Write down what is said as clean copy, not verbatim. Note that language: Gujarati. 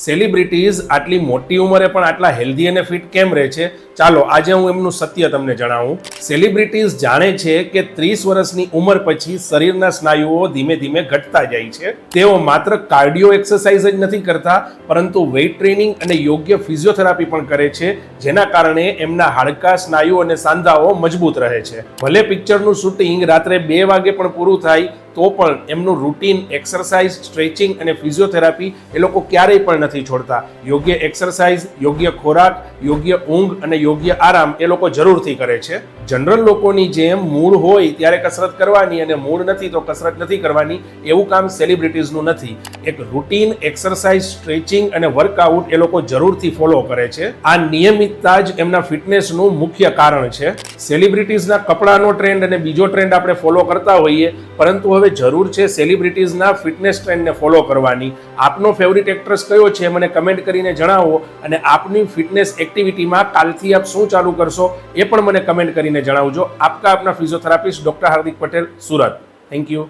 સેલિબ્રિટીઝ આટલી મોટી ઉંમરે પણ આટલા હેલ્ધી અને ફિટ કેમ રહે છે? ચાલો આજે હું એમનું સત્ય તમને જણાવું. સેલિબ્રિટીઝ જાણે છે કે 30 વર્ષની ઉંમર પછી શરીરના સ્નાયુઓ ધીમે ધીમે ઘટતા જાય છે. તેઓ માત્ર કાર્ડિયો એક્સરસાઇઝ જ નથી કરતા, પરંતુ વેઇટ ટ્રેનિંગ અને યોગ્ય ફિઝિયોથેરાપી પણ કરે છે, જેના કારણે એમના હાડકાં, સ્નાયુ અને સાંધાઓ મજબૂત રહે છે. ભલે પિક્ચરનું શૂટિંગ રાત્રે 2 વાગે પણ પૂરું થાય તો પણ એમનું રૂટીન એક્સરસાઇઝ, સ્ટ્રેચિંગ અને ફિઝિયોથેરાપી એ લોકો ક્યારેય પણ નથી છોડતા. યોગ્ય એક્સરસાઇઝ, યોગ્ય ખોરાક, યોગ્ય ઊંઘ અને યોગ્ય આરામ એ લોકો જરૂરથી કરે છે. જનરલ લોકોની જેમ મૂડ હોય ત્યારે કસરત કરવાની અને મૂડ નથી તો કસરત નથી કરવાની, એવું કામ સેલિબ્રિટીઝનું નથી. એક રૂટીન એક્સરસાઇઝ, સ્ટ્રેચિંગ અને વર્કઆઉટ એ લોકો જરૂરથી ફોલો કરે છે. આ નિયમિતતા જ એમના ફિટનેસનું મુખ્ય કારણ છે. સેલિબ્રિટીઝના કપડાનો ટ્રેન્ડ અને બીજો ટ્રેન્ડ આપણે ફોલો કરતા હોઈએ, પરંતુ હવે જરૂર છે સેલિબ્રિટીઝના ફિટનેસ ટ્રેન્ડને ફોલો કરવાની. આપનો ફેવરિટ એક્ટ્રેસ કયો છે મને કમેન્ટ કરીને જણાવો, અને આપની ફિટનેસ એક્ટિવિટીમાં કાલથી આપ શું ચાલુ કરશો એ પણ મને કમેન્ટ કરીને જણાવજો. આપના physiotherapist doctor Hardik Patel, Surat. Thank you.